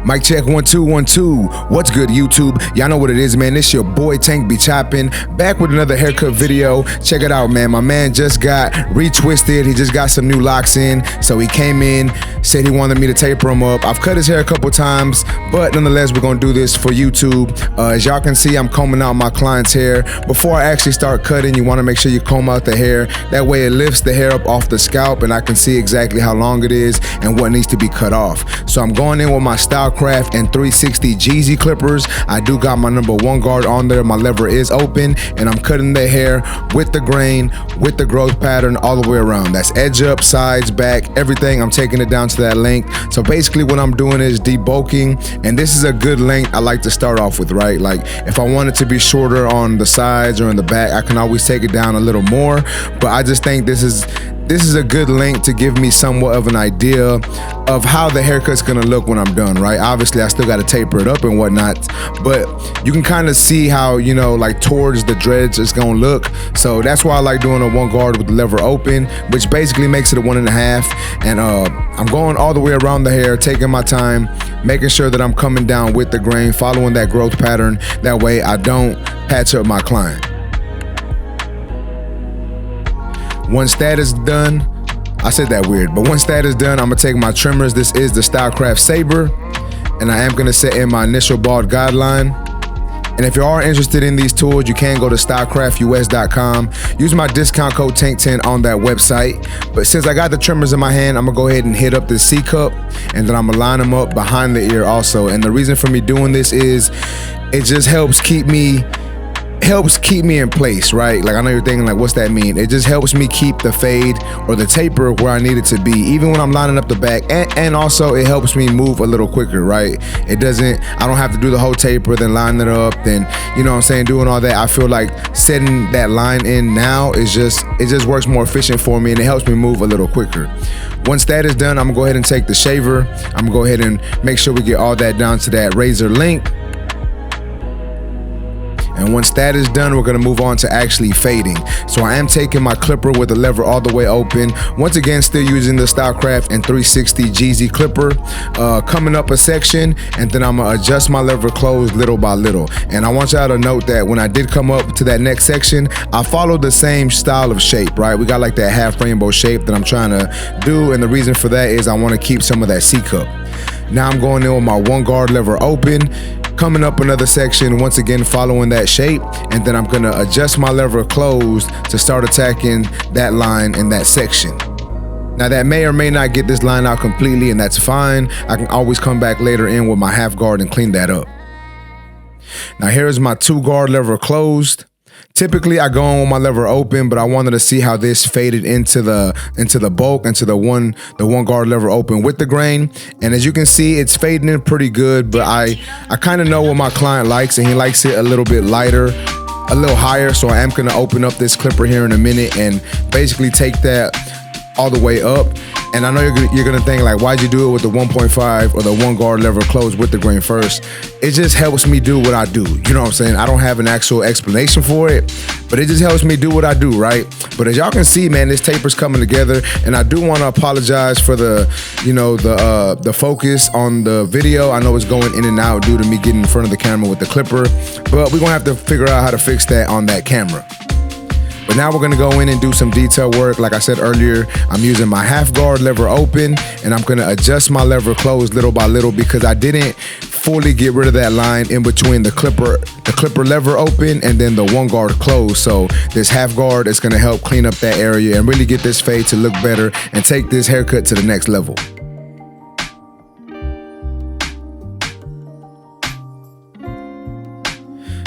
Mic check 1 2 1 2. What's good, YouTube? Y'all know what it is, man. This your boy Tank be chopping, back with another haircut video. Check it out, man. My man just got retwisted. He just got some new locks in, so he came in, said he wanted me to taper him up. I've cut his hair a couple times, but nonetheless, we're gonna do this for YouTube. As y'all can see, I'm combing out my client's hair. Before I actually start cutting, you want to make sure you comb out the hair. That way, it lifts the hair up off the scalp, and I can see exactly how long it is and what needs to be cut off. So I'm going in with my stylecraft and 360 jeezy clippers. I do got my number 1 guard on there. My lever is open, and I'm cutting the hair with the grain, with the growth pattern all the way around. That's edge up, sides, back, everything. I'm taking it down to that length. So basically what I'm doing is debulking, and this is a good length I like to start off with, right? Like if I want it to be shorter on the sides or in the back, I can always take it down a little more, but I just think this is a good length to give me somewhat of an idea of how the haircut's gonna look when I'm done, right? Obviously, I still gotta taper it up and whatnot, but you can kind of see how, you know, like towards the dreads it's gonna look. So that's why I like doing a 1 guard with the lever open, which basically makes it a 1.5. And I'm going all the way around the hair, taking my time, making sure that I'm coming down with the grain, following that growth pattern. That way I don't patch up my client. Once that is done, I said that weird, but once that is done, I'm gonna take my trimmers. This is the Stylecraft Saber, and I am gonna set in my initial bald guideline. And if you are interested in these tools, you can go to stylecraftus.com. Use my discount code TANK10 on that website. But since I got the trimmers in my hand, I'm gonna go ahead and hit up this C-cup, and then I'm gonna line them up behind the ear also. And the reason for me doing this is it just helps keep me in place, right? Like I know you're thinking like, what's that mean? It just helps me keep the fade or the taper where I need it to be, even when I'm lining up the back, and also it helps me move a little quicker, right? I don't have to do the whole taper, then line it up, then, you know what I'm saying, doing all that. I feel like setting that line in now it just works more efficient for me, and it helps me move a little quicker. Once that is done, I'm gonna go ahead and take the shaver. I'm gonna go ahead and make sure we get all that down to that razor length. And once that is done, we're gonna move on to actually fading. So I am taking my clipper with the lever all the way open. Once again, still using the Stylecraft and 360 jeezy clipper. Coming up a section, and then I'm gonna adjust my lever closed little by little. And I want y'all to note that when I did come up to that next section, I followed the same style of shape, right? We got like that half rainbow shape that I'm trying to do, and the reason for that is I wanna keep some of that C-cup. Now I'm going in with my 1 guard lever open, coming up another section, once again following that shape, and then I'm gonna adjust my lever closed to start attacking that line in that section. Now that may or may not get this line out completely, and that's fine. I can always come back later in with my half guard and clean that up. Now here's my 2 guard lever closed. Typically I go on with my lever open, but I wanted to see how this faded into the bulk, into the one guard lever open with the grain. And as you can see, it's fading in pretty good, but I kind of know what my client likes, and he likes it a little bit lighter, a little higher. So I am gonna open up this clipper here in a minute and basically take that all the way up. And I know you're gonna think like, why'd you do it with the 1.5 or the 1 guard lever closed with the grain first? It just helps me do what I do. You know what I'm saying? I don't have an actual explanation for it, but it just helps me do what I do, right? But as y'all can see, man, this taper's coming together, and I do want to apologize for the focus on the video. I know it's going in and out due to me getting in front of the camera with the clipper, but we're gonna have to figure out how to fix that on that camera. But now we're gonna go in and do some detail work. Like I said earlier, I'm using my half guard lever open, and I'm gonna adjust my lever closed little by little because I didn't fully get rid of that line in between the clipper lever open and then the 1 guard closed. So this half guard is gonna help clean up that area and really get this fade to look better and take this haircut to the next level.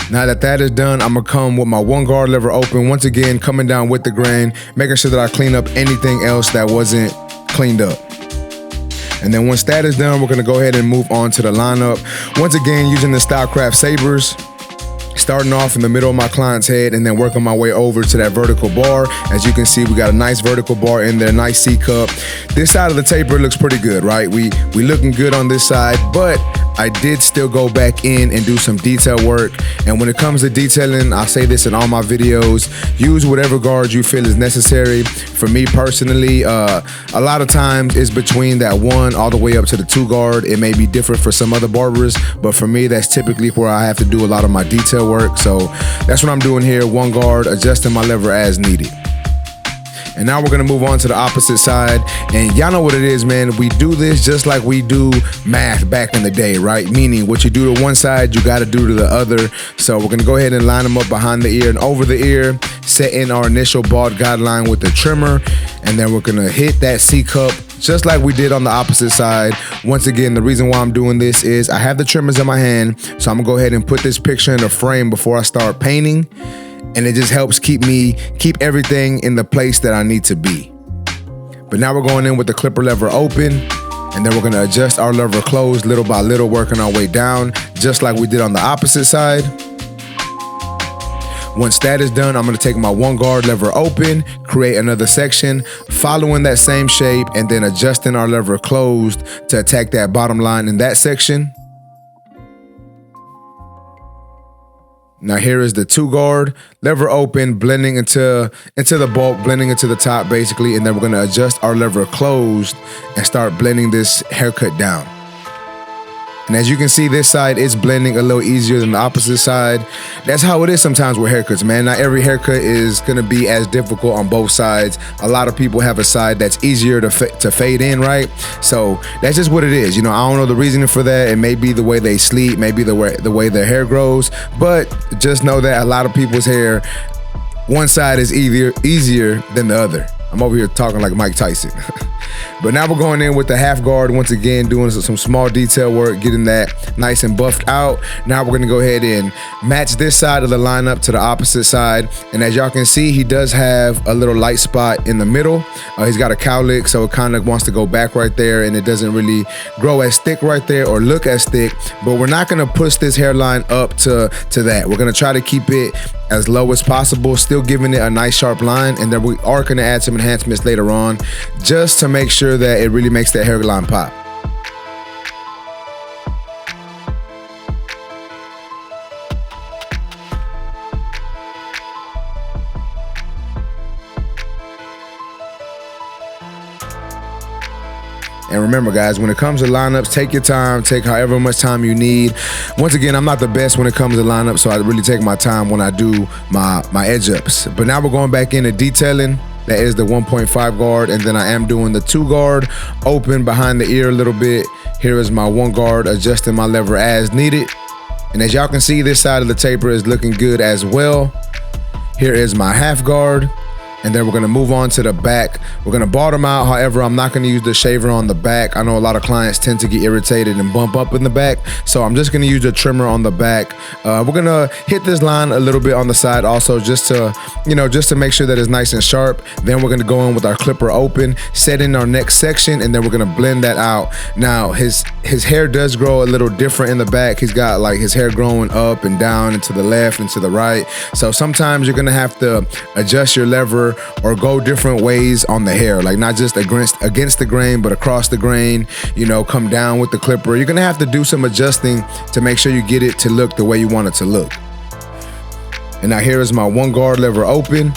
Now that is done, I'm gonna come with my 1 guard lever open, once again coming down with the grain, making sure that I clean up anything else that wasn't cleaned up. And then once that is done, we're gonna go ahead and move on to the lineup. Once again, using the Stylecraft Sabers, starting off in the middle of my client's head and then working my way over to that vertical bar. As you can see, we got a nice vertical bar in there, nice C-cup. This side of the taper looks pretty good, right? We looking good on this side, but I did still go back in and do some detail work. And when it comes to detailing, I say this in all my videos, use whatever guard you feel is necessary. For me personally, a lot of times it's between that 1 all the way up to the 2 guard. It may be different for some other barbers, but for me, that's typically where I have to do a lot of my detail work. So that's what I'm doing here, 1 guard, adjusting my lever as needed. And now we're gonna move on to the opposite side. And y'all know what it is, man. We do this just like we do math back in the day, right? Meaning what you do to one side, you gotta do to the other. So we're gonna go ahead and line them up behind the ear and over the ear, set in our initial bald guideline with the trimmer. And then we're gonna hit that C cup just like we did on the opposite side. Once again, the reason why I'm doing this is I have the trimmers in my hand. So I'm gonna go ahead and put this picture in a frame before I start painting. And it just helps keep everything in the place that I need to be. But now we're going in with the clipper lever open, and then we're gonna adjust our lever closed little by little, working our way down, just like we did on the opposite side. Once that is done, I'm gonna take my 1 guard lever open, create another section, following that same shape, and then adjusting our lever closed to attack that bottom line in that section. Now here is the 2 guard, lever open, blending into the bulk, blending into the top basically, and then we're gonna adjust our lever closed and start blending this haircut down. And as you can see, this side is blending a little easier than the opposite side. That's how it is sometimes with haircuts, man. Not every haircut is gonna be as difficult on both sides. A lot of people have a side that's easier to fade in, right? So that's just what it is. You know, I don't know the reasoning for that. It may be the way they sleep, maybe the way their hair grows, but just know that a lot of people's hair, one side is easier than the other. I'm over here talking like Mike Tyson. But now we're going in with the half guard, once again, doing some small detail work, getting that nice and buffed out. Now we're gonna go ahead and match this side of the lineup to the opposite side. And as y'all can see, he does have a little light spot in the middle. He's got a cowlick, so it kind of wants to go back right there, and it doesn't really grow as thick right there or look as thick. But we're not gonna push this hairline up to that. We're gonna try to keep it as low as possible, still giving it a nice sharp line, and then we are gonna add some enhancements later on just to make sure that it really makes that hairline pop. And remember, guys, when it comes to lineups, take your time, take however much time you need. Once again, I'm not the best when it comes to lineups, so I really take my time when I do my edge ups. But now we're going back into detailing. That is the 1.5 guard, and then I am doing the 2 guard, open behind the ear a little bit. Here is my 1 guard, adjusting my lever as needed. And as y'all can see, this side of the taper is looking good as well. Here is my half guard. And then we're gonna move on to the back. We're gonna bottom out. However, I'm not gonna use the shaver on the back. I know a lot of clients tend to get irritated and bump up in the back. So I'm just gonna use the trimmer on the back. We're gonna hit this line a little bit on the side also, just to make sure that it's nice and sharp. Then we're gonna go in with our clipper open, set in our next section, and then we're gonna blend that out. Now, his hair does grow a little different in the back. He's got like his hair growing up and down and to the left and to the right. So sometimes you're gonna have to adjust your lever or go different ways on the hair, like not just against the grain, but across the grain, come down with the clipper. You're gonna have to do some adjusting to make sure you get it to look the way you want it to look. And now here is my 1 guard lever open.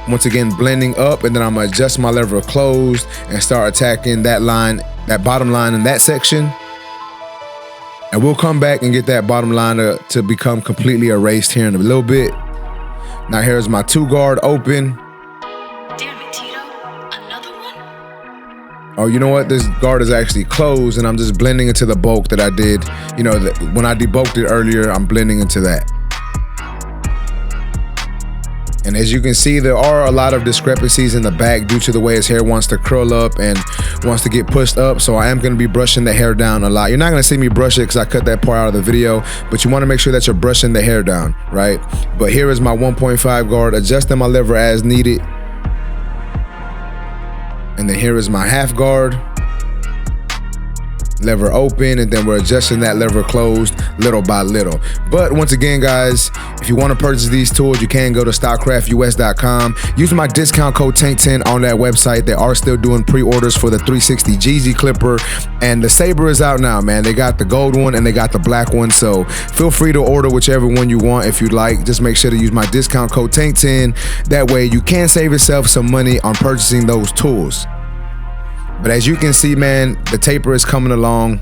Once again, blending up, and then I'm gonna adjust my lever closed and start attacking that line, that bottom line in that section. And we'll come back and get that bottom line to become completely erased here in a little bit. Now here's my 2 guard open. Damn it, Tito. Another one? Oh, you know what? This guard is actually closed, and I'm just blending into the bulk that I did. When I debulked it earlier, I'm blending into that. And as you can see, there are a lot of discrepancies in the back due to the way his hair wants to curl up and wants to get pushed up. So I am going to be brushing the hair down a lot. You're not going to see me brush it because I cut that part out of the video, but you want to make sure that you're brushing the hair down, right? But here is my 1.5 guard, adjusting my lever as needed. And then here is my half guard. lever open, and then we're adjusting that lever closed little by little. But once again, guys, if you want to purchase these tools, you can go to stylecraftus.com. Use my discount code TANK10 on that website. They are still doing pre-orders for the 360 jeezy clipper, and the Saber is out now, man. They got the gold one and they got the black one, so feel free to order whichever one you want if you'd like. Just make sure to use my discount code TANK10. That way you can save yourself some money on purchasing those tools. But as you can see, man, the taper is coming along.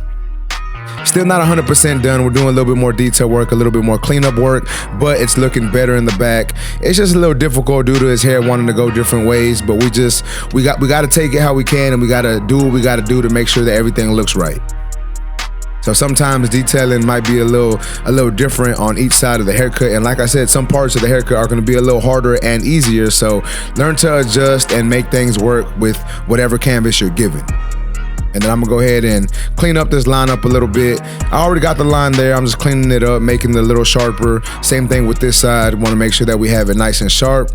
Still not 100% done. We're doing a little bit more detail work, a little bit more cleanup work, but it's looking better in the back. It's just a little difficult due to his hair wanting to go different ways, but we got to take it how we can, and we got to do what we got to do to make sure that everything looks right. So sometimes detailing might be a little different on each side of the haircut, and like I said, some parts of the haircut are going to be a little harder and easier, so learn to adjust and make things work with whatever canvas you're given. And then I'm gonna go ahead and clean up this line up a little bit. I already got the line there. I'm just cleaning it up, making it a little sharper. Same thing with this side. Want to make sure that we have it nice and sharp.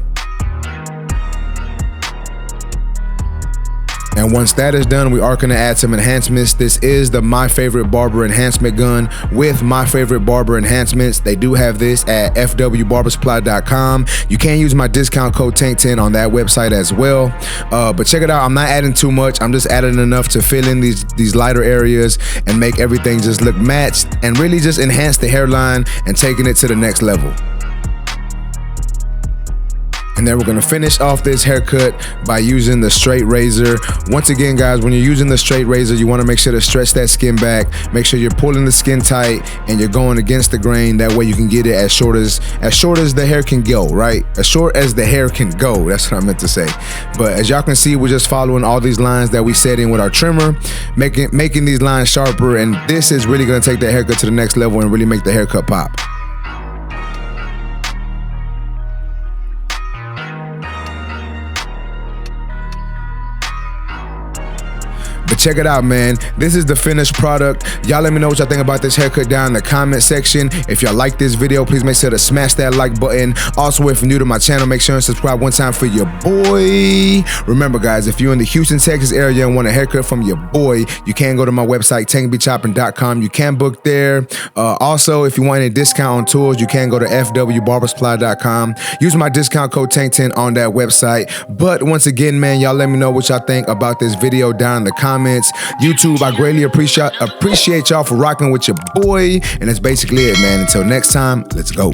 And once that is done, we are going to add some enhancements. This is the My Favorite Barber enhancement gun with My Favorite Barber enhancements. They do have this at fwbarbersupply.com. You can use my discount code TANK10 on that website as well. But check it out. I'm not adding too much. I'm just adding enough to fill in these lighter areas and make everything just look matched and really just enhance the hairline and taking it to the next level. And then we're gonna finish off this haircut by using the straight razor. Once again, guys, when you're using the straight razor, you wanna make sure to stretch that skin back. Make sure you're pulling the skin tight and you're going against the grain. That way you can get it as short as the hair can go, right? As short as the hair can go, that's what I meant to say. But as y'all can see, we're just following all these lines that we set in with our trimmer, making these lines sharper, and this is really gonna take that haircut to the next level and really make the haircut pop. But check it out, man. This is the finished product. Y'all let me know what y'all think about this haircut down in the comment section. If y'all like this video, please make sure to smash that like button. Also, if you're new to my channel, make sure and subscribe one time for your boy. Remember, guys, if you're in the Houston, Texas area and want a haircut from your boy, you can go to my website, tankbechopping.com. You can book there. Also, if you want any discount on tools, you can go to fwbarbersupply.com. Use my discount code TANK10 on that website. But once again, man, y'all let me know what y'all think about this video down in the comments. YouTube, I greatly appreciate y'all for rocking with your boy, and that's basically it, man. Until next time, let's go.